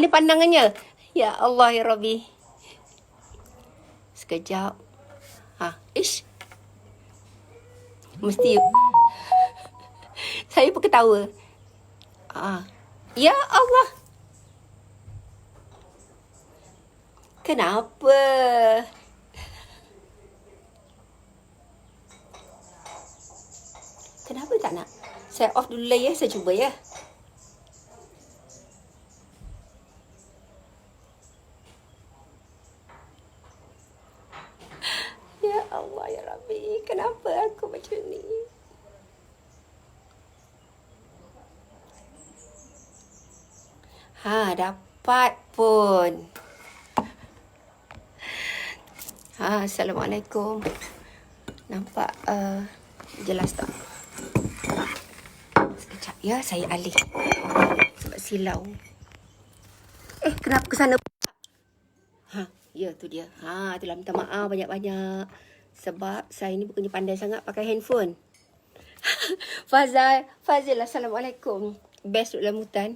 ni pandangannya. Ya Allah ya Rabbi. Sekejap. Ish. Mesti saya pun ketawa. Ya Allah. Kenapa? Kenapa tak nak? Saya off dulu lah ya. Saya cuba ya. Ya Allah ya Rabbi. Kenapa aku macam ni? Dapat pun. Assalamualaikum. Nampak jelas tak? Sekejap ya, saya alih. Sebab silau. Kenapa ke sana? Ya tu dia. Itulah minta maaf banyak-banyak. Sebab saya ni bukannya pandai sangat pakai handphone. Fazil, Assalamualaikum. Best duduk dalam hutan.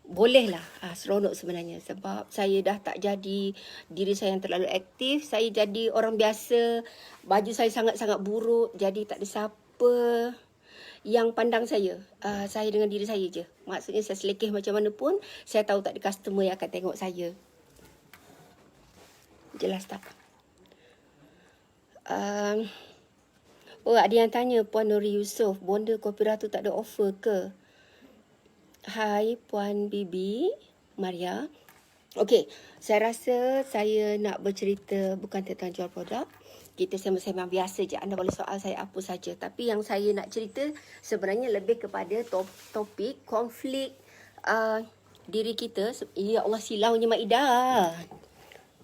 Bolehlah, seronok sebenarnya. Sebab saya dah tak jadi diri saya yang terlalu aktif. Saya jadi orang biasa. Baju saya sangat-sangat buruk. Jadi tak ada siapa yang pandang saya. Saya dengan diri saya je. Maksudnya saya selekeh macam mana pun, saya tahu tak ada customer yang akan tengok saya. Jelas tak? Ada yang tanya, Puan Nuri Yusof, bonda Kopira tu tak ada offer ke? Hai Puan Bibi Maria. Okey, saya rasa saya nak bercerita bukan tentang jual produk. Kita sembang-sembang biasa je. Anda boleh soal saya apa saja. Tapi yang saya nak cerita sebenarnya lebih kepada topik konflik diri kita. Ya Allah, silaunya Mak Ida.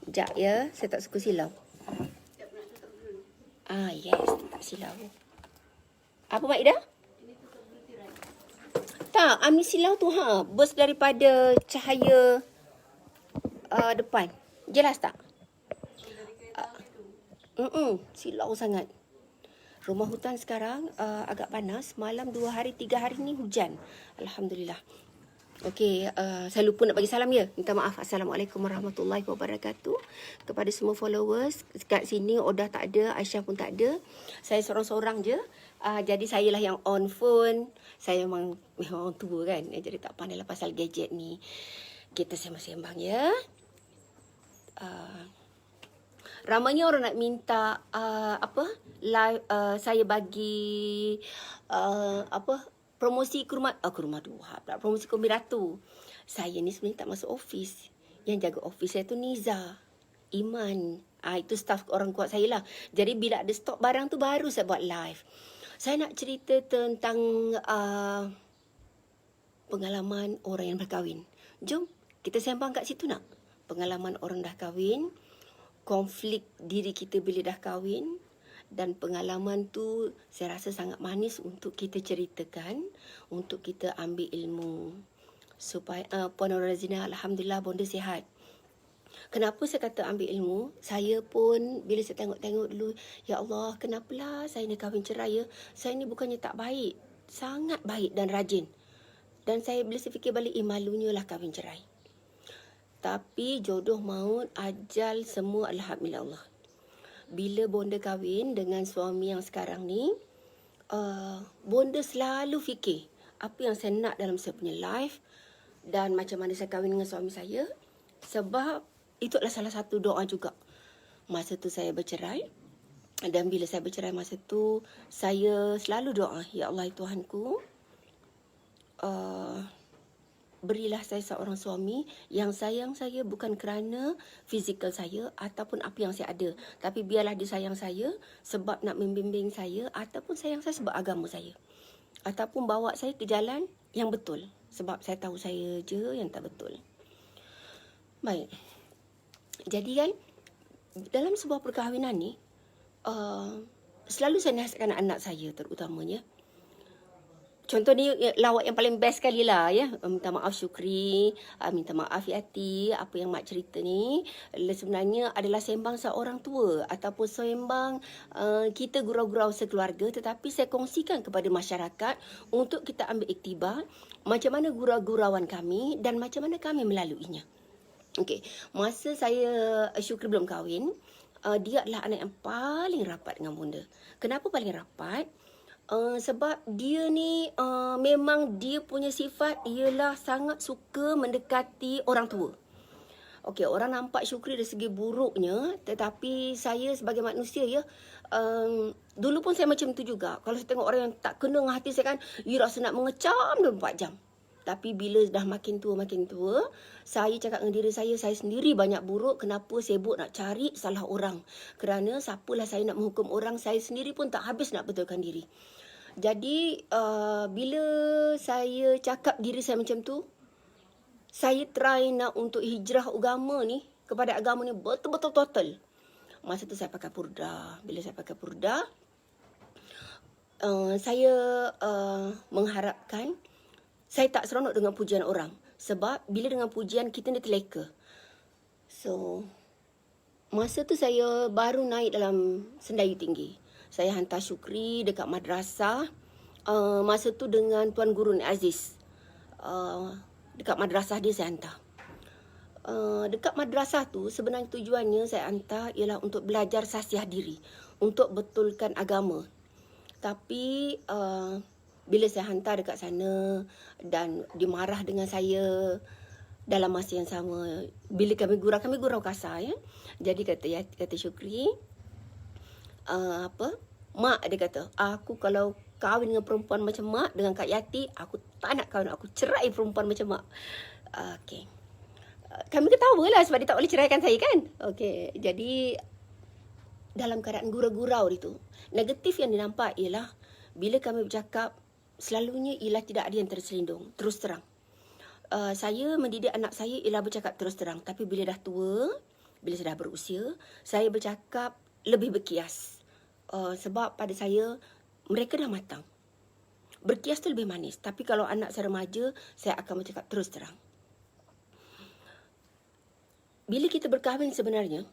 Sekejap ya, saya tak suka silau. Yes, tak silau. Apa Mak Ida? Tak, Amin silau tu burst daripada cahaya depan. Jelas tak? Silau sangat. Rumah hutan sekarang agak panas. Malam 2 hari 3 hari ni hujan. Alhamdulillah. Okey, saya lupa nak bagi salam ya. Minta maaf. Assalamualaikum warahmatullahi wabarakatuh. Kepada semua followers. Kat sini Odah tak ada, Aisyah pun tak ada. Saya seorang-seorang je. Jadi sayalah yang on phone. Saya memang orang tua kan. Jadi tak pandai lah pasal gadget ni. Kita sembang-sembang ya. Ramainya orang nak minta live saya bagi promosi kurma Duha pula, promosi Kombi Ratu. Saya ni sebenarnya tak masuk office. Yang jaga office saya tu Niza, Iman. Itu staff orang kuat saya lah. Jadi bila ada stok barang tu baru saya buat live. Saya nak cerita tentang pengalaman orang yang berkahwin. Jom kita sembang kat situ nak. Pengalaman orang dah kahwin, konflik diri kita bila dah kahwin, dan pengalaman tu saya rasa sangat manis untuk kita ceritakan, untuk kita ambil ilmu. Supaya Puan Razina, Alhamdulillah bonda sihat. Kenapa saya kata ambil ilmu? Saya pun bila saya tengok-tengok dulu, ya Allah, kenapalah saya ni kahwin cerai ya? Saya ni bukannya tak baik, sangat baik dan rajin. Dan saya bila saya fikir balik, malunya lah kahwin cerai. Tapi jodoh maut, ajal, semua adalah hak milik Allah. Bila bonda kahwin dengan suami yang sekarang ni, bonda selalu fikir apa yang saya nak dalam saya punya life dan macam mana saya kahwin dengan suami saya. Sebab itu adalah salah satu doa juga. Masa tu saya bercerai, dan bila saya bercerai masa tu, saya selalu doa, ya Allah Tuhanku, berilah saya seorang suami yang sayang saya bukan kerana fizikal saya ataupun apa yang saya ada. Tapi biarlah dia sayang saya sebab nak membimbing saya, ataupun sayang saya sebab agama saya. Ataupun bawa saya ke jalan yang betul. Sebab saya tahu saya je yang tak betul. Baik. Jadi kan, dalam sebuah perkahwinan ni, selalu saya nasihatkan anak saya terutamanya, Contoh ni lawak yang paling best sekali lah ya. Minta maaf Syukri, minta maaf Yati, apa yang mak cerita ni sebenarnya adalah sembang seorang tua ataupun sembang kita gurau-gurau sekeluarga, tetapi saya kongsikan kepada masyarakat untuk kita ambil iktibar macam mana gurau-gurauan kami dan macam mana kami melaluinya. Okey, masa saya Syukri belum kahwin, dia adalah anak yang paling rapat dengan bunda. Kenapa paling rapat? Sebab dia ni memang dia punya sifat ialah sangat suka mendekati orang tua. Okey, orang nampak Syukri dari segi buruknya, tetapi saya sebagai manusia ya, dulu pun saya macam tu juga. Kalau saya tengok orang yang tak kena dengan hati saya kan, you rasa nak mengecam 24 jam. Tapi bila dah makin tua, saya cakap dengan diri saya sendiri banyak buruk. Kenapa sibuk nak cari salah orang? Kerana siapalah saya nak menghukum orang, saya sendiri pun tak habis nak betulkan diri. Jadi, bila saya cakap diri saya macam tu, saya try nak untuk hijrah agama ni, kepada agama ni betul-betul total. Masa tu saya pakai purda. Bila saya pakai purda, saya mengharapkan saya tak seronok dengan pujian orang. Sebab bila dengan pujian, kita ni terleka. So, masa tu saya baru naik dalam Sendayu Tinggi. Saya hantar Syukri dekat madrasah. Masa tu dengan Tuan Guru Nik Aziz. Dekat madrasah dia saya hantar. Dekat madrasah tu sebenarnya tujuannya saya hantar ialah untuk belajar sasiah diri. Untuk betulkan agama. Tapi bila saya hantar dekat sana dan dimarah dengan saya dalam masa yang sama, bila kami gurau kasar ya. Jadi kata Syukri, mak dia kata, aku kalau kahwin dengan perempuan macam mak, dengan Kak Yati, aku tak nak kahwin, aku cerai perempuan macam mak. Okey. Kami ketawa lah sebab dia tak boleh ceraikan saya kan. Okey, jadi dalam keadaan gurau-gurau itu, negatif yang dinampak ialah bila kami bercakap, selalunya ialah tidak ada yang terselindung, terus terang. Saya mendidik anak saya ialah bercakap terus terang. Tapi bila dah tua, bila saya dah berusia, saya bercakap lebih berkias. Sebab pada saya, mereka dah matang. Berkias tu lebih manis. Tapi kalau anak saya remaja, saya akan bercakap terus terang. Bila kita berkahwin sebenarnya,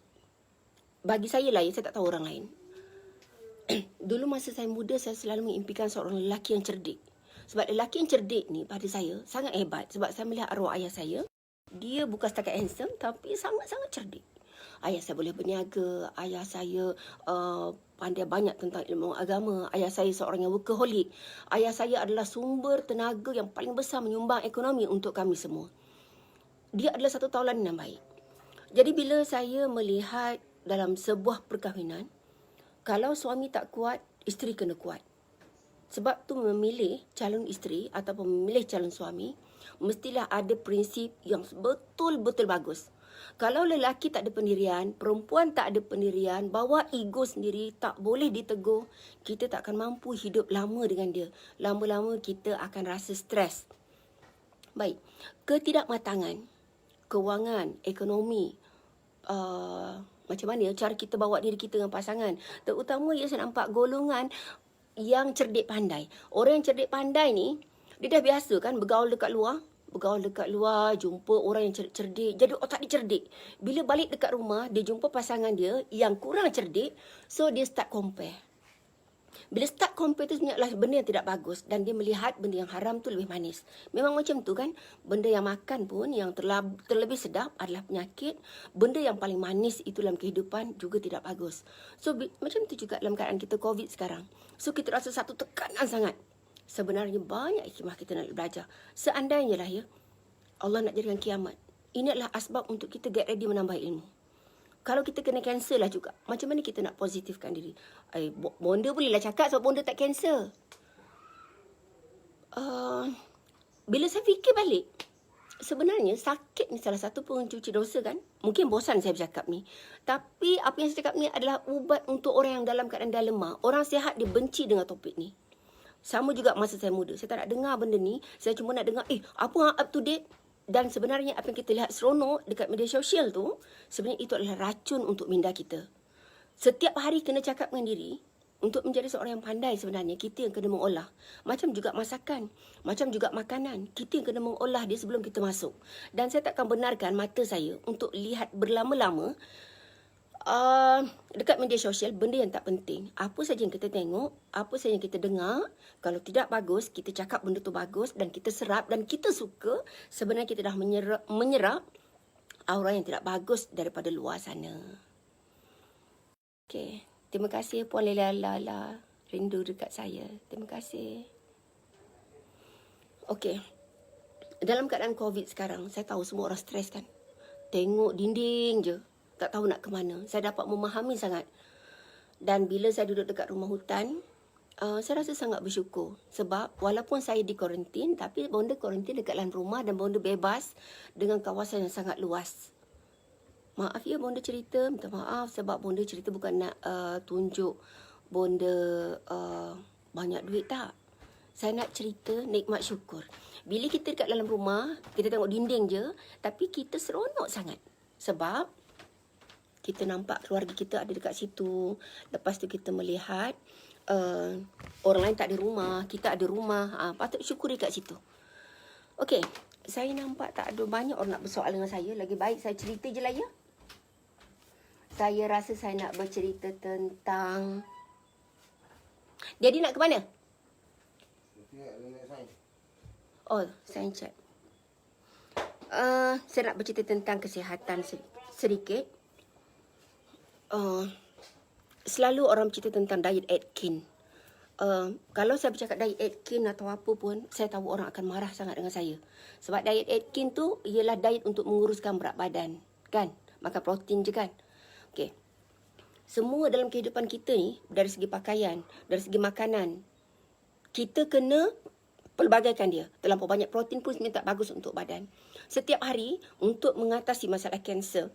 bagi saya lah, saya tak tahu orang lain. Dulu masa saya muda, saya selalu mengimpikan seorang lelaki yang cerdik. Sebab lelaki yang cerdik ni pada saya sangat hebat. Sebab saya melihat arwah ayah saya. Dia bukan setakat handsome, tapi sangat-sangat cerdik. Ayah saya boleh berniaga. Ayah saya pandai banyak tentang ilmu agama. Ayah saya seorang yang workaholic. Ayah saya adalah sumber tenaga yang paling besar menyumbang ekonomi untuk kami semua. Dia adalah satu tauladan yang baik. Jadi bila saya melihat dalam sebuah perkahwinan, kalau suami tak kuat, isteri kena kuat. Sebab tu memilih calon isteri ataupun memilih calon suami, mestilah ada prinsip yang betul-betul bagus. Kalau lelaki tak ada pendirian, perempuan tak ada pendirian, bawa ego sendiri, tak boleh ditegur, kita tak akan mampu hidup lama dengan dia. Lama-lama kita akan rasa stres. Baik, ketidakmatangan, kewangan, ekonomi, macam mana cara kita bawa diri kita dengan pasangan. Terutama saya nampak golongan yang cerdik pandai. Orang yang cerdik pandai ni, dia dah biasa kan bergaul dekat luar. Jumpa orang yang cerdik. Jadi otak dia cerdik. Bila balik dekat rumah, dia jumpa pasangan dia yang kurang cerdik. So, dia start compare. Bila start compare tu sebenarnya benda yang tidak bagus. Dan dia melihat benda yang haram tu lebih manis. Memang macam tu kan. Benda yang makan pun yang terlebih sedap adalah penyakit. Benda yang paling manis itu dalam kehidupan juga tidak bagus. So macam tu juga dalam keadaan kita COVID sekarang. So kita rasa satu tekanan sangat. Sebenarnya banyak hikmah kita nak belajar. Seandainya lah ya, Allah nak jadikan kiamat. Ini adalah asbab untuk kita get ready menambah ilmu. Kalau kita kena cancel lah juga, macam mana kita nak positifkan diri? Bonda bolehlah cakap sebab bonda tak cancel. Bila saya fikir balik, sebenarnya sakit ni salah satu pencuci dosa kan? Mungkin bosan saya bercakap ni. Tapi apa yang saya cakap ni adalah ubat untuk orang yang dalam keadaan dah lemah. Orang sihat dia benci dengan topik ni. Sama juga masa saya muda. Saya tak nak dengar benda ni. Saya cuma nak dengar, apa yang up to date? Dan sebenarnya apa yang kita lihat seronok dekat media sosial tu, sebenarnya itu adalah racun untuk minda kita. Setiap hari kena cakap dengan diri, Untuk menjadi seorang yang pandai sebenarnya, kita yang kena mengolah. Macam juga masakan, macam juga makanan. Kita yang kena mengolah dia sebelum kita masuk. Dan saya takkan benarkan mata saya untuk lihat berlama-lama dekat media sosial benda yang tak penting. Apa saja yang kita tengok, apa saja yang kita dengar, kalau tidak bagus, kita cakap benda tu bagus dan kita serap dan kita suka, sebenarnya kita dah menyerap aura yang tidak bagus daripada luar sana. Okey. Terima kasih Puan Lela Lala. Rindu dekat saya. Terima kasih. Okey. Dalam keadaan COVID sekarang, saya tahu semua orang stres kan. Tengok dinding je. Tak tahu nak ke mana. Saya dapat memahami sangat. Dan bila saya duduk dekat rumah hutan, saya rasa sangat bersyukur. Sebab walaupun saya di kuarantin, tapi bonda kuarantin dekat dalam rumah dan bonda bebas dengan kawasan yang sangat luas. Maaf ya bonda cerita, minta maaf sebab bonda cerita bukan nak tunjuk bonda banyak duit tak. Saya nak cerita nikmat syukur. Bila kita dekat dalam rumah, kita tengok dinding je, tapi kita seronok sangat. Sebab kita nampak keluarga kita ada dekat situ. Lepas tu kita melihat orang lain tak ada rumah, kita ada rumah. Patut syukuri kat situ. Okey, saya nampak tak ada banyak orang nak bersoal dengan saya. Lagi baik saya cerita je lah ya. Saya rasa saya nak bercerita tentang... Jadi nak ke mana? Oh, sains check. Saya nak bercerita tentang kesihatan sedikit. Selalu orang bercerita tentang diet Atkins. Kalau saya bercakap diet Atkins atau apa pun, saya tahu orang akan marah sangat dengan saya. Sebab diet Atkins tu ialah diet untuk menguruskan berat badan. Kan? Makan protein je kan? Okey. Semua dalam kehidupan kita ni, dari segi pakaian, dari segi makanan, kita kena pelbagaikan dia. Terlampau banyak protein pun sebenarnya tak bagus untuk badan. Setiap hari, untuk mengatasi masalah kanser,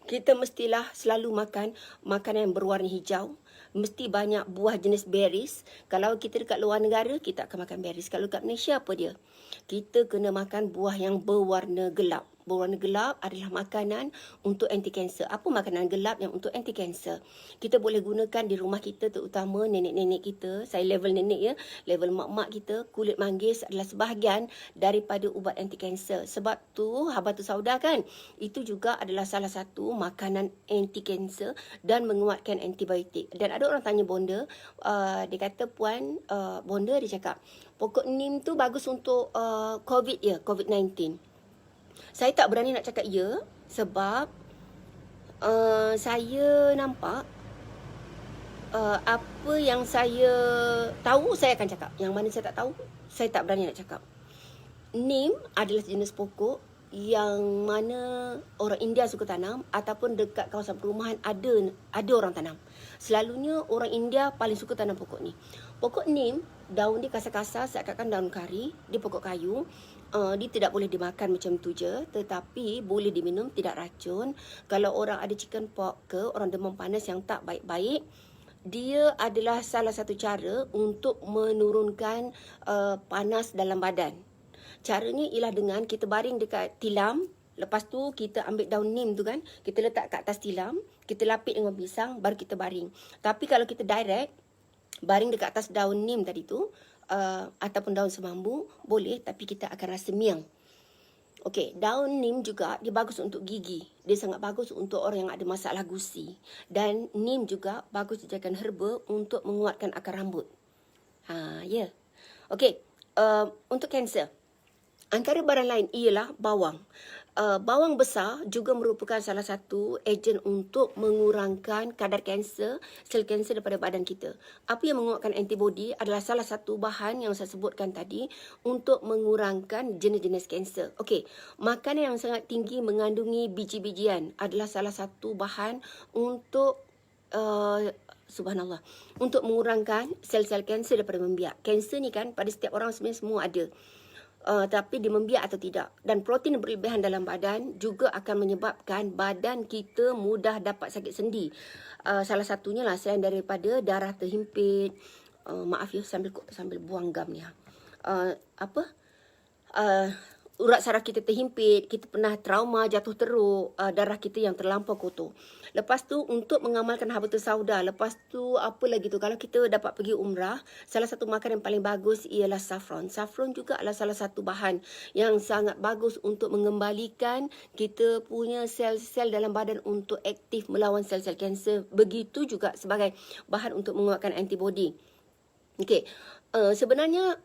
kita mestilah selalu makan makanan yang berwarna hijau. Mesti banyak buah jenis berries. Kalau kita dekat luar negara, kita akan makan berries. Kalau kat Malaysia, apa dia? Kita kena makan buah yang berwarna gelap. Berwarna gelap adalah makanan untuk anti-kanser. Apa makanan gelap yang untuk anti-kanser? Kita boleh gunakan di rumah kita, terutama nenek-nenek kita. Saya level nenek ya. Level mak-mak kita, kulit manggis adalah sebahagian daripada ubat anti-kanser. Sebab tu, habatus sauda kan? Itu juga adalah salah satu makanan anti-kanser dan menguatkan antibiotik. Dan ada orang tanya bonda, dia kata puan, bonda dia cakap, pokok nim tu bagus untuk COVID ya, COVID-19. Saya tak berani nak cakap ya sebab saya nampak apa yang saya tahu saya akan cakap. Yang mana saya tak tahu, saya tak berani nak cakap. Nim adalah jenis pokok yang mana orang India suka tanam ataupun dekat kawasan perumahan ada orang tanam. Selalunya orang India paling suka tanam pokok ni. Pokok nim, daun dia kasar-kasar seakan-akan daun kari, dia pokok kayu. Dia tidak boleh dimakan macam tu je, tetapi boleh diminum, tidak racun. Kalau orang ada chicken pox ke, orang demam panas yang tak baik-baik, dia adalah salah satu cara untuk menurunkan panas dalam badan. Caranya ialah dengan kita baring dekat tilam. Lepas tu kita ambil daun nim tu kan, kita letak kat atas tilam, kita lapik dengan pisang, baru kita baring. Tapi kalau kita direct baring dekat atas daun nim tadi tu, ataupun daun semambu, boleh, tapi kita akan rasa miang. Okey, daun nim juga dia bagus untuk gigi. Dia sangat bagus untuk orang yang ada masalah gusi. Dan nim juga bagus dijadikan herba untuk menguatkan akar rambut. Ya. Okey, untuk kanser, antara barang lain ialah bawang. Bawang besar juga merupakan salah satu ejen untuk mengurangkan kadar kanser, sel kanser daripada badan kita. Apa yang menguatkan antibodi adalah salah satu bahan yang saya sebutkan tadi untuk mengurangkan jenis-jenis kanser. Okey, makanan yang sangat tinggi mengandungi biji-bijian adalah salah satu bahan untuk subhanallah, untuk mengurangkan sel-sel kanser daripada membiak. Kanser ni kan pada setiap orang sebenarnya semua ada. Tapi dia membiak atau tidak. Dan protein berlebihan dalam badan juga akan menyebabkan badan kita mudah dapat sakit sendi. Salah satunya lah selain daripada darah terhimpit. Maaf ya sambil buang gam ni. urat saraf kita terhimpit, kita pernah trauma, jatuh teruk, darah kita yang terlampau kotor. Lepas tu untuk mengamalkan habatus sauda, lepas tu apa lagi tu, kalau kita dapat pergi umrah, salah satu makanan yang paling bagus ialah saffron. Saffron juga adalah salah satu bahan yang sangat bagus untuk mengembalikan kita punya sel-sel dalam badan untuk aktif melawan sel-sel kanser. Begitu juga sebagai bahan untuk menguatkan antibodi. Okey, sebenarnya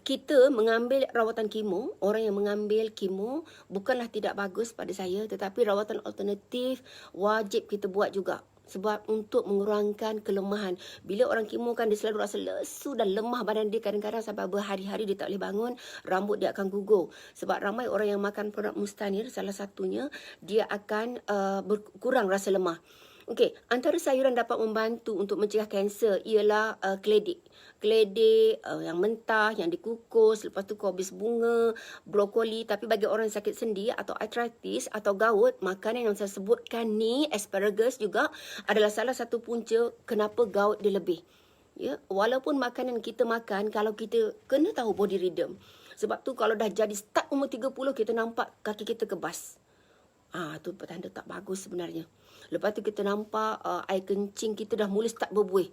kita mengambil rawatan kemo, orang yang mengambil kemo bukanlah tidak bagus pada saya, tetapi rawatan alternatif wajib kita buat juga. Sebab untuk mengurangkan kelemahan. Bila orang kemo kan dia selalu rasa lesu dan lemah badan dia, kadang-kadang sampai berhari-hari dia tak boleh bangun, rambut dia akan gugur. Sebab ramai orang yang makan produk Mustanir, salah satunya dia akan berkurang rasa lemah. Okey, antara sayuran dapat membantu untuk mencegah kanser ialah keledek. Keledek yang mentah, yang dikukus, lepas tu kubis bunga, brokoli. Tapi bagi orang yang sakit sendi atau arthritis atau gout, makanan yang saya sebutkan ni, asparagus juga adalah salah satu punca kenapa gout dia lebih. Ya, walaupun makanan kita makan, kalau kita kena tahu body rhythm. Sebab tu kalau dah jadi start umur 30, kita nampak kaki kita kebas. Tu petanda tak bagus sebenarnya. Lepas tu kita nampak air kencing kita dah mula start berbuih.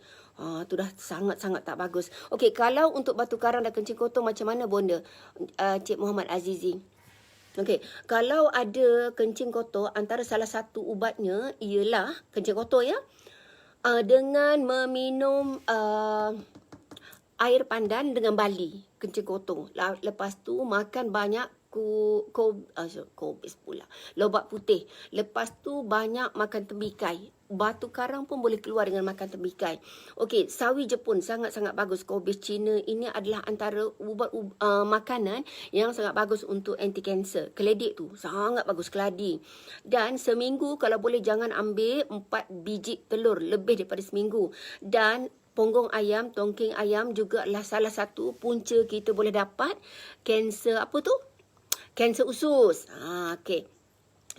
Tu dah sangat-sangat tak bagus. Okey, kalau untuk batu karang dan kencing kotor macam mana bonda? Cik Muhammad Azizi. Okey, kalau ada kencing kotor, antara salah satu ubatnya ialah kencing kotor ya. Dengan meminum air pandan dengan bali kencing kotor. Lepas tu makan banyak kubis pula, lobak putih. Lepas tu banyak makan tembikai. Batu karang pun boleh keluar dengan makan tembikai. Okey, sawi Jepun sangat-sangat bagus. Kubis Cina ini adalah antara ubat makanan yang sangat bagus untuk anti kanser. Keledek tu sangat bagus, keladi. Dan seminggu kalau boleh jangan ambil 4 biji telur lebih daripada seminggu. Dan ponggong ayam, tongking ayam juga adalah salah satu punca kita boleh dapat kanser apa tu? Kanser usus. Okey.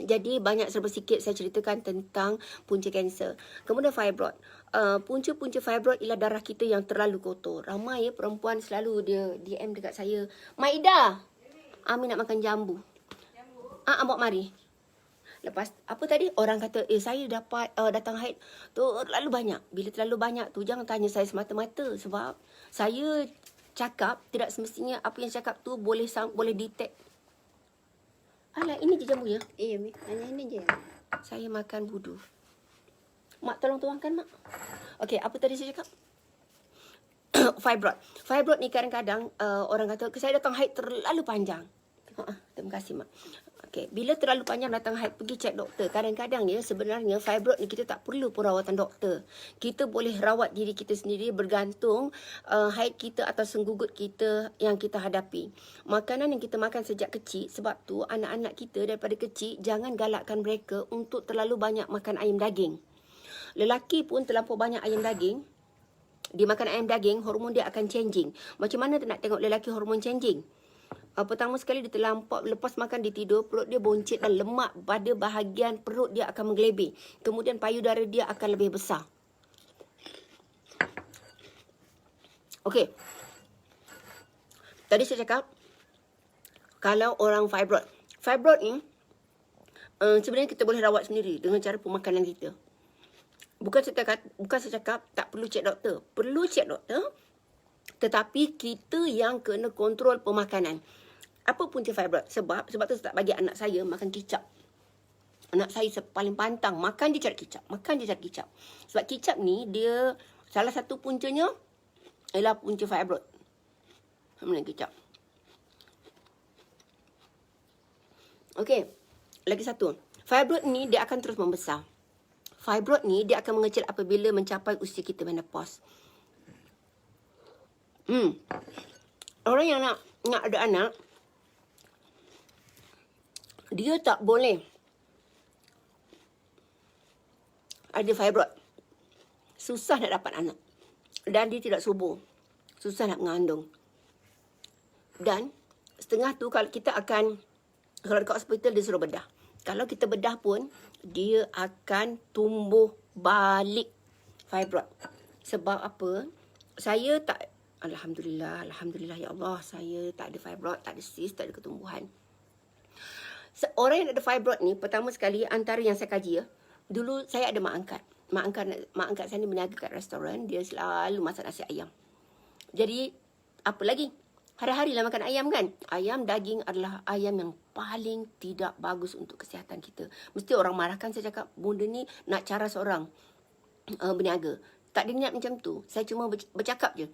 Jadi banyak serba sikit saya ceritakan tentang punca kanser. Kemudian fibroid. Punca-punca fibroid ialah darah kita yang terlalu kotor. Ramai ya perempuan selalu dia DM dekat saya, Maida, Ami nak makan jambu. Bawa mari. Lepas apa tadi orang kata saya dapat datang haid terlalu banyak. Bila terlalu banyak tu jangan tanya saya semata-mata, sebab saya cakap tidak semestinya apa yang cakap tu boleh detect. Alah, ini je jambu ya? Mi. Hanya ini je. Saya makan budu. Mak tolong tuangkan, Mak. Okey, apa tadi saya cakap? Fibroid. Fibroid ni kadang-kadang orang kata, saya datang haid terlalu panjang. Terima kasih, Mak. Okey, bila terlalu panjang datang haid, pergi cek doktor. Kadang-kadang ya sebenarnya fibroid ni kita tak perlu pun rawatan doktor. Kita boleh rawat diri kita sendiri bergantung haid kita atau senggugut kita yang kita hadapi. Makanan yang kita makan sejak kecil, sebab tu anak-anak kita daripada kecil jangan galakkan mereka untuk terlalu banyak makan ayam daging. Lelaki pun terlampau banyak ayam daging, dia makan ayam daging, hormon dia akan changing. Macam mana nak tengok lelaki hormon changing? Pertama sekali dia terlampau, lepas makan dia tidur, perut dia boncit dan lemak pada bahagian perut dia akan menggelebih. Kemudian payudara dia akan lebih besar. Okey. Tadi saya cakap, kalau orang fibroid. Fibroid ni, sebenarnya kita boleh rawat sendiri dengan cara pemakanan kita. Bukan saya cakap tak perlu cek doktor. Perlu cek doktor. Tetapi kita yang kena kontrol pemakanan. Apa punca fibroid? Sebab tu saya tak bagi anak saya makan kicap. Anak saya paling pantang. Makan dia cari kicap. Sebab kicap ni dia salah satu puncanya ialah punca fibroid. Mana kicap? Okey. Lagi satu. Fibroid ni dia akan terus membesar. Fibroid ni dia akan mengecil apabila mencapai usia kita menopause. Orang yang nak ada anak, dia tak boleh ada fibroid. Susah nak dapat anak. Dan dia tidak subur. Susah nak mengandung. Dan setengah tu kalau kita akan, kalau dekat hospital dia suruh bedah. Kalau kita bedah pun, dia akan tumbuh balik fibroid. Sebab apa? Saya tak, Alhamdulillah ya Allah, saya tak ada fibroid, tak ada cyst, tak ada ketumbuhan. Orang yang ada fibroid ni, pertama sekali antara yang saya kaji ya, dulu saya ada mak angkat. Mak angkat saya ni berniaga kat restoran, dia selalu masak nasi ayam. Jadi, apa lagi? Hari-hari lah makan ayam kan. Ayam daging adalah ayam yang paling tidak bagus untuk kesihatan kita. Mesti orang marahkan saya cakap, bunda ni nak cara seorang berniaga. Tak ada niat macam tu. Saya cuma bercakap je.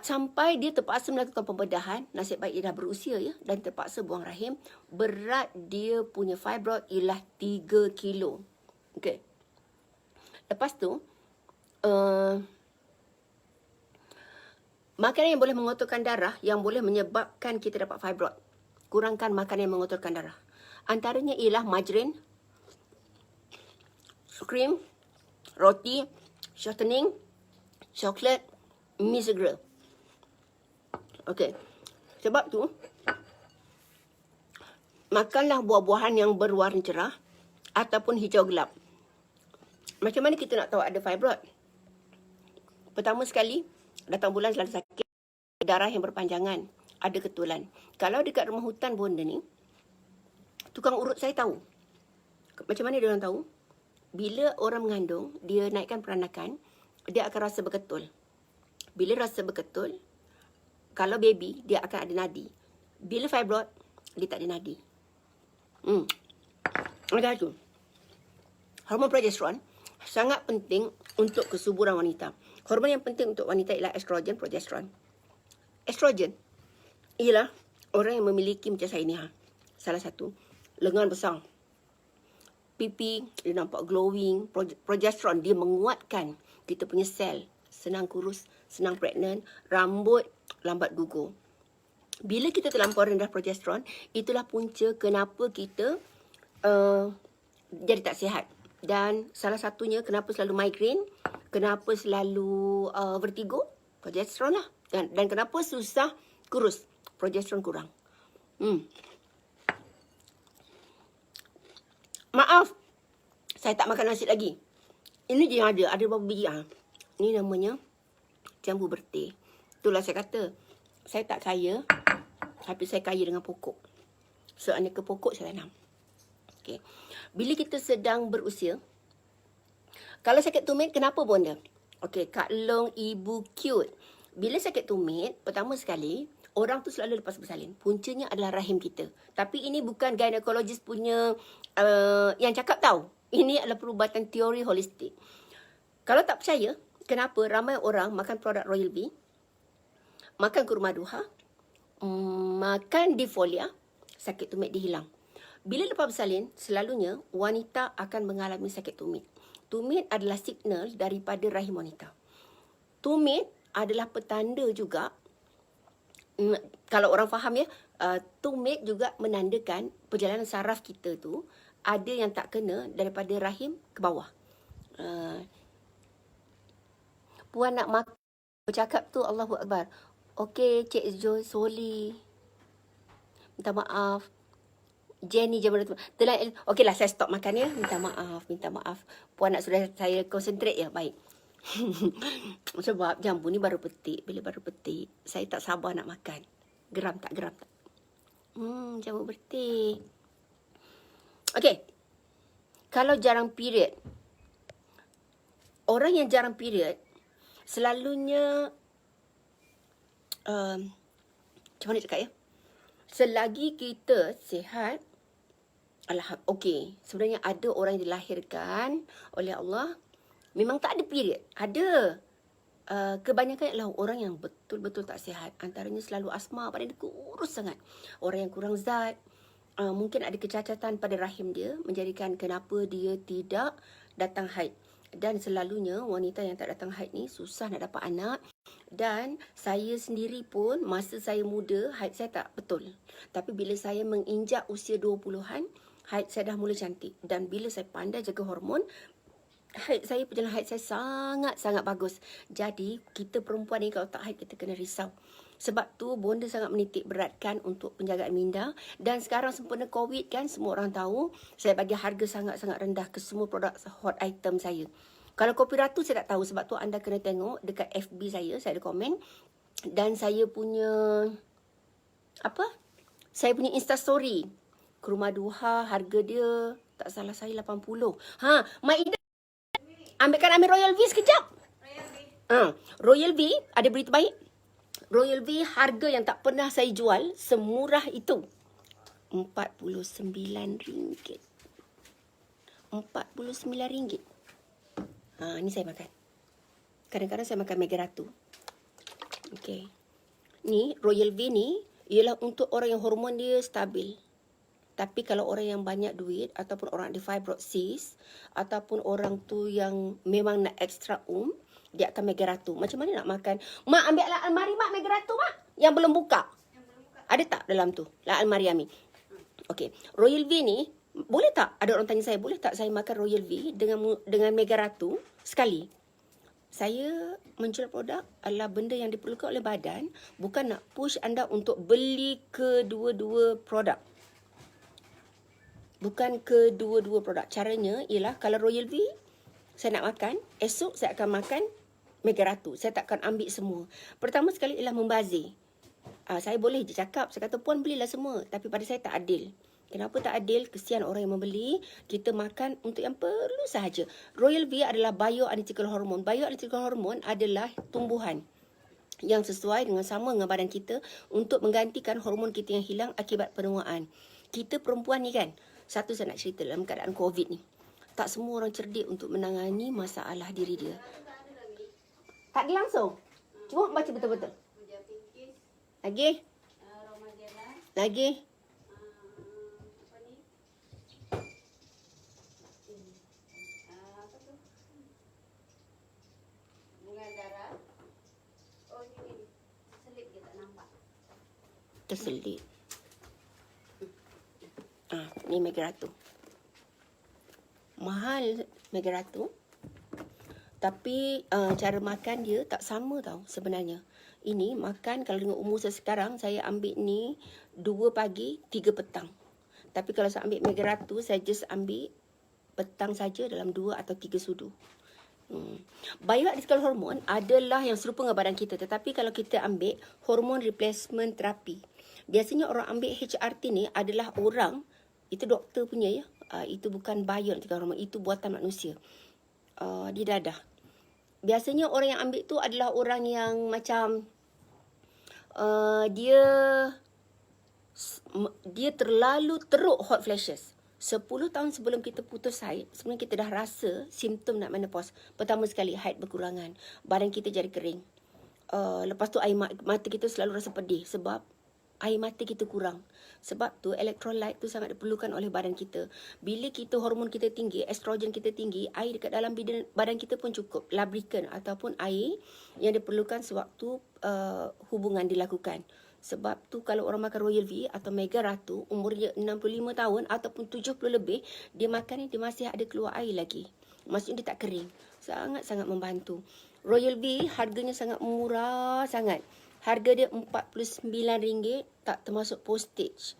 Sampai dia terpaksa melakukan pembedahan, nasib baik dia dah berusia ya, dan terpaksa buang rahim. Berat dia punya fibroid ialah 3 kilo. Okey. Lepas tu, makanan yang boleh mengotorkan darah, yang boleh menyebabkan kita dapat fibroid. Kurangkan makanan yang mengotorkan darah. Antaranya ialah margarin, krim, roti, shortening, coklat, mi segera. Okey. Sebab tu, makanlah buah-buahan yang berwarna cerah ataupun hijau gelap. Macam mana kita nak tahu ada fibroid? Pertama sekali, datang bulan selalu sakit, darah yang berpanjangan, ada ketulan. Kalau dekat rumah hutan bonda ni, tukang urut saya tahu. Macam mana dia orang tahu? Bila orang mengandung, dia naikkan peranakan, dia akan rasa berketul. Bila rasa berketul, kalau baby, dia akan ada nadi. Bila fibroid, dia tak ada nadi. Ada tu. Hormon progesteron sangat penting untuk kesuburan wanita. Hormon yang penting untuk wanita ialah estrogen, progesteron. Estrogen ialah orang yang memiliki macam saya ni. Salah satu, lengan besar. Pipi, dia nampak glowing. Progesteron, dia menguatkan kita punya sel. Senang kurus, senang pregnant. Rambut, lambat gugur. Bila kita terlampau rendah progesteron, itulah punca kenapa kita jadi tak sihat. Dan salah satunya kenapa selalu migraine, kenapa selalu vertigo, progesteron lah. Dan kenapa susah kurus, progesteron kurang. Maaf, saya tak makan nasi lagi. Ini je yang ada beberapa biji. Ini namanya jambu berteh. Itulah saya kata, saya tak kaya, tapi saya kaya dengan pokok. Seaneka pokok saya tanam. Okay. Bila kita sedang berusia, kalau sakit tumit, kenapa bonda? Okey, Kak Long, Ibu cute. Bila sakit tumit, pertama sekali, orang tu selalu lepas bersalin. Puncanya adalah rahim kita. Tapi ini bukan gynecologist punya yang cakap tahu. Ini adalah perubatan teori holistik. Kalau tak percaya, kenapa ramai orang makan produk Royal Bee, makan kurma duha, makan difolia, sakit tumit dihilang. Bila lepas bersalin, selalunya wanita akan mengalami sakit tumit. Tumit adalah signal daripada rahim wanita. Tumit adalah petanda juga, kalau orang faham ya, tumit juga menandakan perjalanan saraf kita tu ada yang tak kena daripada rahim ke bawah. Puan nak makan, bercakap tu Allahu Akbar. Okey, Cik Joy Soli, minta maaf. Jenny je mana tu. Okeylah, saya stop makan ya. Minta maaf. Puan nak sudah saya concentrate ya. Baik. Sebab jambu ni baru petik. Bila baru petik, saya tak sabar nak makan. Geram tak? Jambu bertik. Okey. Kalau jarang period, orang yang jarang period selalunya macam mana cakap ya? Selagi kita sihat, okey. Sebenarnya ada orang yang dilahirkan oleh Allah memang tak ada period. Ada. Kebanyakan adalah orang yang betul-betul tak sihat. Antaranya selalu asma, badan dia kurus sangat. Orang yang kurang zat. Mungkin ada kecacatan pada rahim dia, menjadikan kenapa dia tidak datang haid. Dan selalunya wanita yang tak datang haid ni susah nak dapat anak. Dan saya sendiri pun masa saya muda, haid saya tak betul. Tapi bila saya menginjak usia 20-an, haid saya dah mula cantik. Dan bila saya pandai jaga hormon, perjalanan haid saya sangat-sangat bagus. Jadi kita perempuan ni kalau tak haid, kita kena risau. Sebab tu bonda sangat menitik beratkan untuk penjagaan minda. Dan sekarang sempena COVID kan, semua orang tahu saya bagi harga sangat-sangat rendah ke semua produk hot item saya. Kalau kopi ratu saya tak tahu, sebab tu anda kena tengok dekat FB saya ada komen. Dan saya punya Saya punya Insta story. Kurma duha harga dia tak salah saya 80. Mak Ida ambil Royal V sekejap. Royal V ada berita baik. Royal V harga yang tak pernah saya jual semurah itu. RM49. RM49. Ni saya makan. Kadang-kadang saya makan Mega Ratu. Okey. Ni Royal V ni ialah untuk orang yang hormon dia stabil. Tapi kalau orang yang banyak duit ataupun orang ada fibrosis ataupun orang tu yang memang nak extra dia akan Mega Ratu. Macam mana nak makan? Mak ambil lah almari mak Mega Ratu mak yang belum buka. Ada tak dalam tu? Lah almari Ami. Okey, Royal V ni boleh tak? Ada orang tanya saya, boleh tak saya makan Royal V dengan Mega Ratu sekali? Saya menjual produk adalah benda yang diperlukan oleh badan, bukan nak push anda untuk beli kedua-dua produk. Bukan kedua-dua produk. Caranya ialah kalau Royal V saya nak makan, esok saya akan makan Mega Ratu. Saya tak akan ambil semua. Pertama sekali ialah membazir. Saya boleh je cakap, saya kata puan belilah semua. Tapi pada saya tak adil. Kenapa tak adil? Kesian orang yang membeli. Kita makan untuk yang perlu sahaja. Royal V adalah bioidentical hormone. Bioidentical hormone adalah tumbuhan yang sesuai dengan sama dengan badan kita untuk menggantikan hormon kita yang hilang akibat penuaan. Kita perempuan ni kan, satu saya nak cerita dalam keadaan COVID ni. Tak semua orang cerdik untuk menangani masalah diri dia. Tak ada langsung. Cuba baca betul-betul. Lagi? Lagi? Terselit. Ni Mega Ratu. Mahal Mega Ratu. Tapi cara makan dia tak sama tau sebenarnya. Ini makan kalau dengan umur saya sekarang, saya ambil ni 2 pagi, 3 petang. Tapi kalau saya ambil Mega Ratu, saya just ambil petang saja dalam 2 atau 3 sudu. Bioidentical hormone adalah yang serupa dengan badan kita. Tetapi kalau kita ambil hormon replacement terapi, biasanya orang ambil HRT ni adalah orang, itu doktor punya ya. Itu bukan bioidentical hormone, itu buatan manusia. Di dadah. Biasanya orang yang ambil tu adalah orang yang macam dia terlalu teruk hot flashes. 10 tahun sebelum kita putus haid, sebenarnya kita dah rasa simptom nak menopause. Pertama sekali, haid berkurangan. Badan kita jadi kering. Lepas tu air mata kita selalu rasa pedih sebab air mata kita kurang. Sebab tu electrolyte tu sangat diperlukan oleh badan kita. Bila kita hormon kita tinggi, estrogen kita tinggi, air dekat dalam badan kita pun cukup. Lubricant ataupun air yang diperlukan sewaktu hubungan dilakukan. Sebab tu kalau orang makan Royal V atau Mega Ratu, umur dia 65 tahun ataupun 70 lebih, dia makan ni dia masih ada keluar air lagi. Maksudnya dia tak kering. Sangat-sangat membantu. Royal V harganya sangat murah sangat. Harga dia RM49, tak termasuk postage.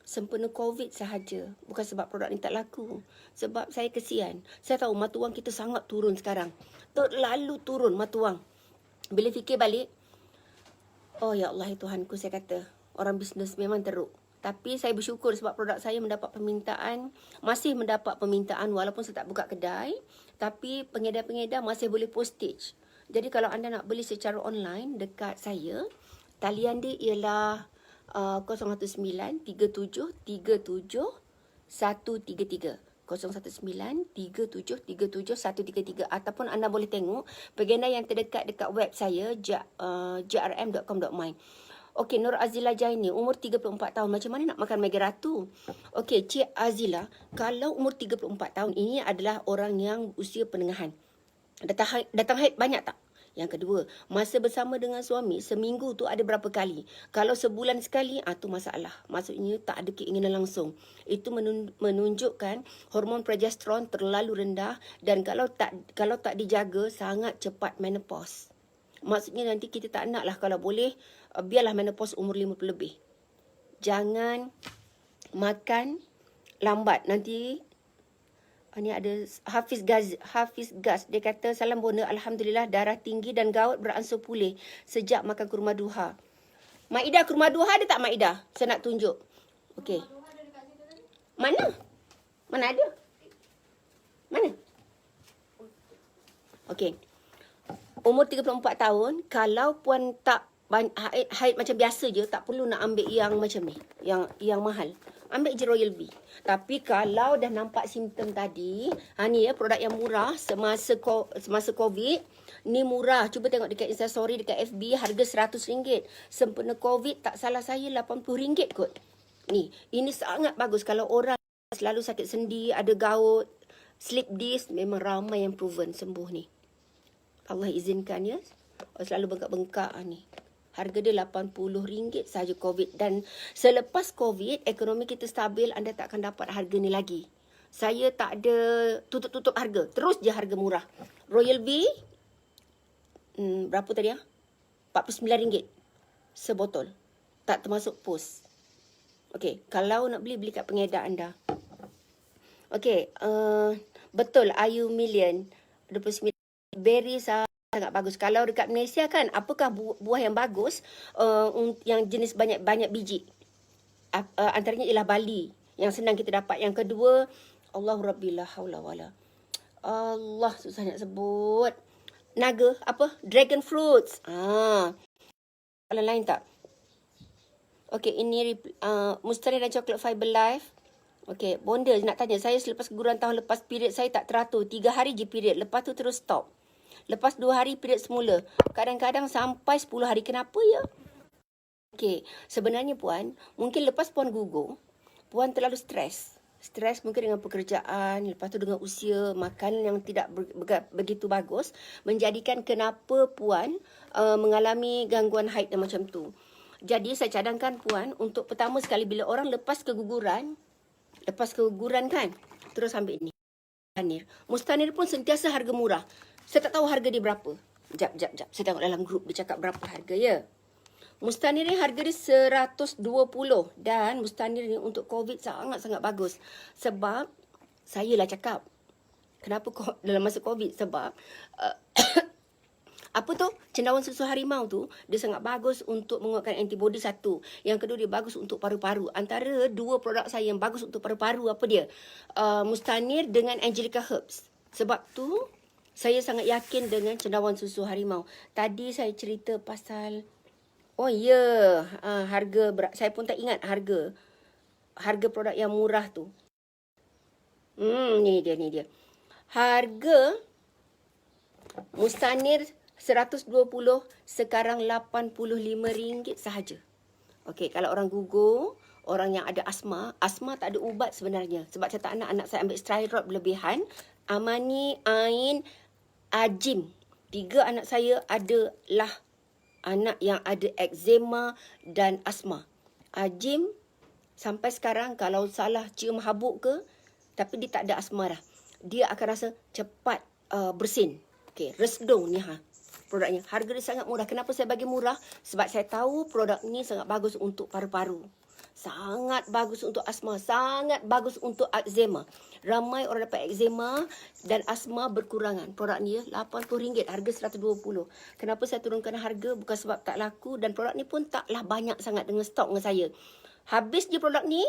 Sempena COVID sahaja. Bukan sebab produk ni tak laku. Sebab saya kesian. Saya tahu mata wang kita sangat turun sekarang. Terlalu turun mata wang. Bila fikir balik, oh ya Allah Tuhanku, saya kata orang bisnes memang teruk. Tapi saya bersyukur sebab produk saya mendapat permintaan. Masih mendapat permintaan walaupun saya tak buka kedai. Tapi pengedar-pengedar masih boleh postage. Jadi kalau anda nak beli secara online dekat saya, talian dia ialah 019-3737-133. 019-3737-133. Ataupun anda boleh tengok pegenda yang terdekat dekat web saya, jrm.com.my. Okey, Nur Azila Jaini, umur 34 tahun. Macam mana nak makan Mega Ratu? Okey, Cik Azila, kalau umur 34 tahun ini adalah orang yang usia pertengahan. Datang haid banyak tak? Yang kedua, masa bersama dengan suami, seminggu tu ada berapa kali? Kalau sebulan sekali, tu masalah. Maksudnya tak ada keinginan langsung. Itu menunjukkan hormon progesteron terlalu rendah dan kalau tak dijaga, sangat cepat menopause. Maksudnya nanti kita tak nak lah, kalau boleh, biarlah menopause umur 50 lebih. Jangan makan lambat. Nanti ni ada Hafiz Gas. Dia kata, salam Bona, Alhamdulillah darah tinggi dan gout beransur pulih sejak makan kurma duha. Mak Ida, kurma duha ada tak Mak Ida? Saya nak tunjuk. Okey. Mana? Mana ada? Mana? Okey. Umur 34 tahun, kalau puan tak haid macam biasa je, tak perlu nak ambil yang macam ni, yang mahal. Ambil je Royal B. Tapi kalau dah nampak simptom tadi, ni ya produk yang murah semasa COVID, ni murah. Cuba tengok dekat Instastory, dekat FB, harga RM100. Sempena COVID, tak salah saya RM80 kot. Ni, ini sangat bagus kalau orang selalu sakit sendi, ada gout, slip disc, memang ramai yang proven sembuh ni. Allah izinkan ya. Selalu bengkak-bengkak ni. Harga dia RM80 sahaja COVID. Dan selepas COVID, ekonomi kita stabil, anda tak akan dapat harga ni lagi. Saya tak ada tutup-tutup harga. Terus je harga murah. Royal B, berapa tadi ya? RM49 sebotol. Tak termasuk pos. Okey, kalau nak beli, beli kat pengedar anda. Okey, betul Ayu Million 29 berry sangat bagus. Kalau dekat Malaysia kan, apakah buah yang bagus yang jenis banyak biji? Antaranya ialah Bali yang senang kita dapat. Yang kedua, Allahu Rabbi la haula wala. Allah, susah nak sebut. Naga, apa? Dragon fruits. Soalan lain tak? Okey, ini Mustari dan Chocolate Fiber Life. Okey, bonda nak tanya, saya selepas keguguran tahun lepas, period saya tak teratur. 3 hari je period, lepas tu terus stop. Lepas 2 hari period semula. Kadang-kadang sampai 10 hari. Kenapa ya? Okey, sebenarnya puan, mungkin lepas puan gugur, puan terlalu stres. Stres mungkin dengan pekerjaan, lepas tu dengan usia, makanan yang tidak begitu bagus, menjadikan kenapa puan mengalami gangguan haid dan macam tu. Jadi saya cadangkan puan untuk pertama sekali bila orang lepas keguguran kan, terus ambil ni. Mustanir pun sentiasa harga murah. Saya tak tahu harga dia berapa. Jap. Saya tengok dalam grup dia cakap berapa harga ya. Mustanir ni harga dia 120 dan Mustanir ni untuk COVID sangat-sangat bagus. Sebab saya lah cakap. Kenapa dalam masa COVID? Sebab apa tu? Cendawan susu harimau tu dia sangat bagus untuk menguatkan antibody satu. Yang kedua dia bagus untuk paru-paru. Antara dua produk saya yang bagus untuk paru-paru apa dia? Mustanir dengan Angelica Herbs. Sebab tu saya sangat yakin dengan cendawan susu harimau. Tadi saya cerita pasal harga saya pun tak ingat harga produk yang murah tu. Ni dia. Harga Mustanir 120 sekarang RM85 sahaja. Okey, kalau orang gugur, orang yang ada asma tak ada ubat sebenarnya. Sebab kata anak saya ambil steroid berlebihan, Amani, Ain, Ajim. 3 anak saya adalah anak yang ada eczema dan asma. Ajim sampai sekarang kalau salah cium habuk ke, tapi dia tak ada asma dah. Dia akan rasa cepat bersin. Okey, Resdung ni produknya. Harga dia sangat murah. Kenapa saya bagi murah? Sebab saya tahu produk ni sangat bagus untuk paru-paru. Sangat bagus untuk asma, sangat bagus untuk eczema. Ramai orang dapat eczema dan asma berkurangan. Produk ni RM80, harga RM120. Kenapa saya turunkan harga? Bukan sebab tak laku dan produk ni pun taklah banyak sangat dengan stok dengan saya. Habis je produk ni,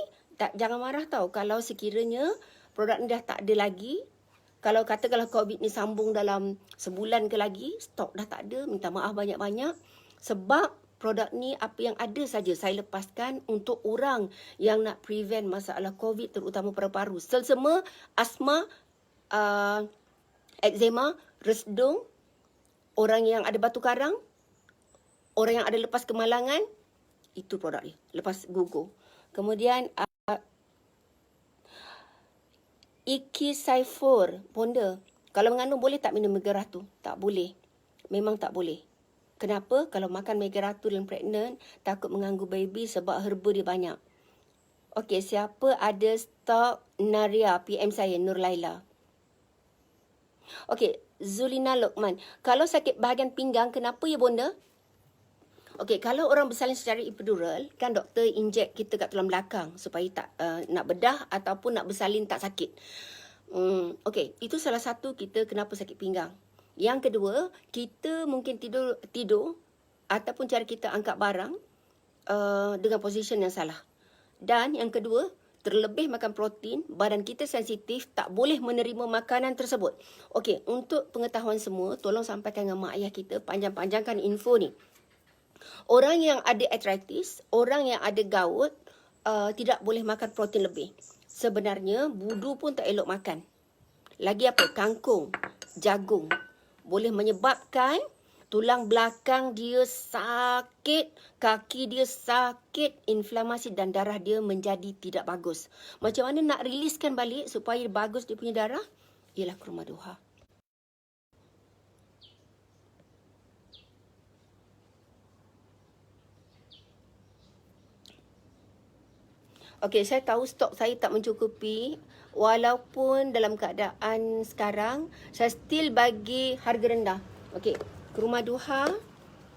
jangan marah tau kalau sekiranya produk ni dah tak ada lagi. Kalau COVID ni sambung dalam sebulan ke lagi, stok dah tak ada, minta maaf banyak-banyak. Sebab produk ni apa yang ada saja saya lepaskan untuk orang yang nak prevent masalah COVID terutama paru-paru. Selsema, asma, eczema, resdung, orang yang ada batu karang, orang yang ada lepas kemalangan, itu produk dia. Lepas gugur. Kemudian Iki Saifur, bonda. Kalau mengandung boleh tak minum Megaratu? Tak boleh. Memang tak boleh. Kenapa? Kalau makan Megaratu dan pregnant, takut mengganggu baby sebab herba dia banyak. Okey, siapa ada stok Naria? PM saya, Nur Laila. Okey, Zulina Lokman. Kalau sakit bahagian pinggang, kenapa ya bonda? Okey, kalau orang bersalin secara epidural, kan doktor injek kita kat tulang belakang supaya tak nak bedah ataupun nak bersalin tak sakit. Okey, itu salah satu kita kenapa sakit pinggang. Yang kedua, kita mungkin tidur ataupun cara kita angkat barang dengan position yang salah. Dan yang kedua, terlebih makan protein, badan kita sensitif, tak boleh menerima makanan tersebut. Okey, untuk pengetahuan semua, tolong sampaikan dengan mak ayah kita, panjang-panjangkan info ni. Orang yang ada arthritis, orang yang ada gout, tidak boleh makan protein lebih. Sebenarnya, budu pun tak elok makan. Lagi apa? Kangkung, jagung. Boleh menyebabkan tulang belakang dia sakit, kaki dia sakit, inflamasi dan darah dia menjadi tidak bagus. Macam mana nak riliskan balik supaya bagus dia punya darah? Ialah ke rumah duha. Okey, saya tahu stok saya tak mencukupi. Walaupun dalam keadaan sekarang, saya still bagi harga rendah. Okey, ke rumah duha,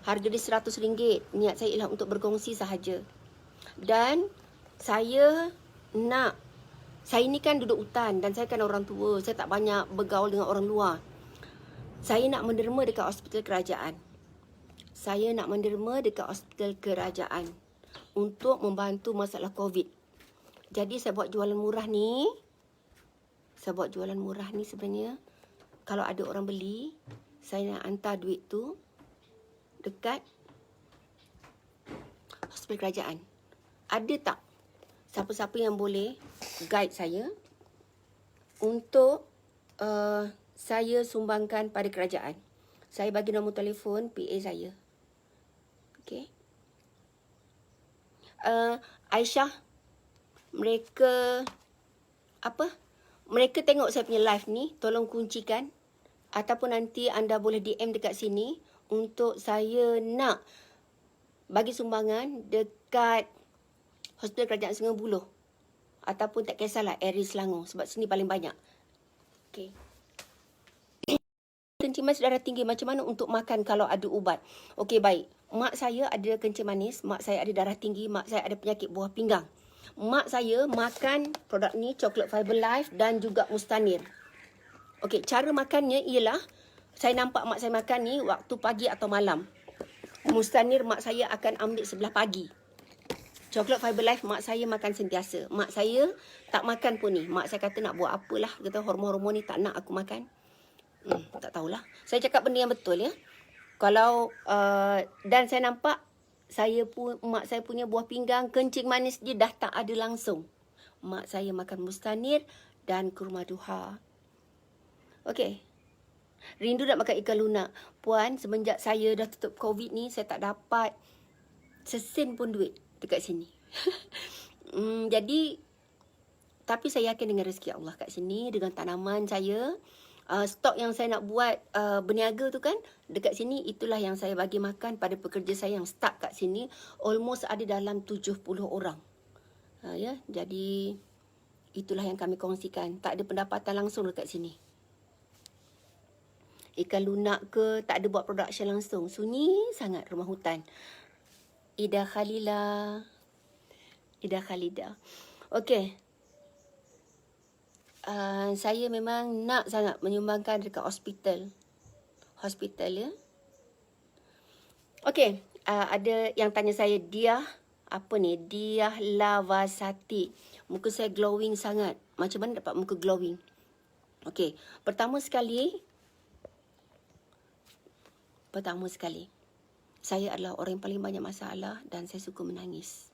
harga dia RM100. Niat saya ialah untuk berkongsi sahaja. Dan saya ni kan duduk hutan dan saya kan orang tua. Saya tak banyak bergaul dengan orang luar. Saya nak menderma dekat hospital kerajaan. Untuk membantu masalah COVID. Jadi saya buat jualan murah ni. Sebenarnya, kalau ada orang beli, saya nak hantar duit tu dekat hospital kerajaan. Ada tak siapa-siapa yang boleh guide saya untuk saya sumbangkan pada kerajaan? Saya bagi nombor telefon PA saya. Okey. Aisyah, mereka tengok saya punya live ni, tolong kuncikan. Ataupun nanti anda boleh DM dekat sini untuk saya nak bagi sumbangan dekat Hospital Kerajaan Sungai Buloh. Ataupun tak kisahlah, area Selangor. Sebab sini paling banyak. Okey. Kencing manis darah tinggi, macam mana untuk makan kalau ada ubat? Okey, baik. Mak saya ada kencing manis, mak saya ada darah tinggi, mak saya ada penyakit buah pinggang. Mak saya makan produk ni, Chocolate Fiber Life dan juga Mustanir. Okey, cara makannya ialah, saya nampak mak saya makan ni waktu pagi atau malam. Mustanir mak saya akan ambil sebelah pagi. Chocolate Fiber Life mak saya makan sentiasa. Mak saya tak makan pun ni. Mak saya kata nak buat apalah, kata hormon-hormon ni tak nak aku makan. Tak tahulah. Saya cakap benda yang betul ya. Kalau dan saya nampak mak saya punya buah pinggang, kencing manis dia dah tak ada langsung. Mak saya makan Mustanir dan kurma duha. Okey. Rindu nak makan ikan lunak. Puan, semenjak saya dah tutup COVID ni, saya tak dapat sesen pun duit dekat sini. Jadi, tapi saya yakin dengan rezeki Allah kat sini, dengan tanaman saya. Stok yang saya nak buat berniaga tu kan, dekat sini itulah yang saya bagi makan pada pekerja saya yang start kat sini. Almost ada dalam 70 orang. Ya, jadi itulah yang kami kongsikan. Tak ada pendapatan langsung dekat sini. Ikan lunak ke, tak ada buat production langsung. Sunyi sangat rumah hutan. Ida Khalidah. Okey. Saya memang nak sangat menyumbangkan dekat hospital ya. Okey, ada yang tanya saya, Diah Lavasati. Muka saya glowing sangat. Macam mana dapat muka glowing? Okey, pertama sekali, saya adalah orang yang paling banyak masalah dan saya suka menangis.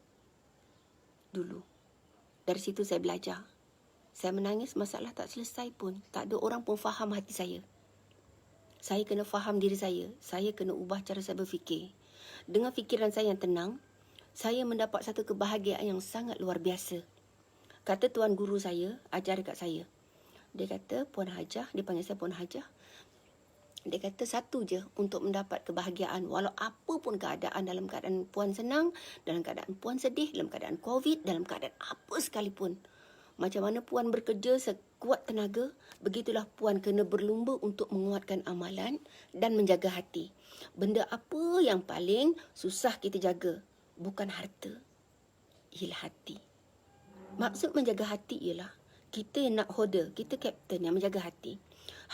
Dulu. Dari situ saya belajar. Saya menangis, masalah tak selesai pun. Tak ada orang pun faham hati saya. Saya kena faham diri saya. Saya kena ubah cara saya berfikir. Dengan fikiran saya yang tenang, saya mendapat satu kebahagiaan yang sangat luar biasa. Kata tuan guru saya, ajar dekat saya. Dia kata, Puan Hajah, dia panggil saya Puan Hajah. Dia kata satu je untuk mendapat kebahagiaan. Walau apa pun keadaan, dalam keadaan Puan senang, dalam keadaan Puan sedih, dalam keadaan COVID, dalam keadaan apa sekalipun. Macam mana Puan bekerja sekuat tenaga, begitulah Puan kena berlumba untuk menguatkan amalan dan menjaga hati. Benda apa yang paling susah kita jaga? Bukan harta, ialah hati. Maksud menjaga hati ialah kita yang nak holder, kita kapten yang menjaga hati.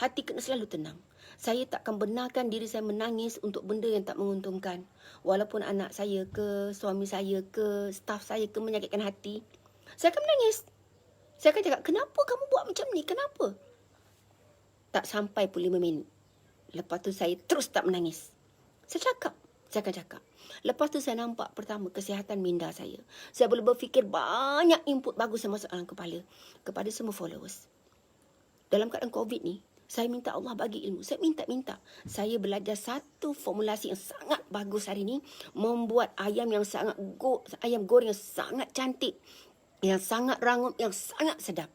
Hati kena selalu tenang. Saya takkan benarkan diri saya menangis untuk benda yang tak menguntungkan. Walaupun anak saya ke, suami saya ke, staf saya ke menyakitkan hati, Saya akan menangis. Saya akan cakap, kenapa kamu buat macam ni? Kenapa? Tak sampai pun 5 minit. Lepas tu saya terus tak menangis. Saya akan cakap. Lepas tu saya nampak pertama kesihatan minda saya. Saya boleh berfikir banyak input bagus yang masuk dalam kepala. Kepada semua followers. Dalam keadaan COVID ni, saya minta Allah bagi ilmu. Saya minta. Saya belajar satu formulasi yang sangat bagus hari ni. Membuat ayam goreng yang sangat cantik. Yang sangat rangup, yang sangat sedap.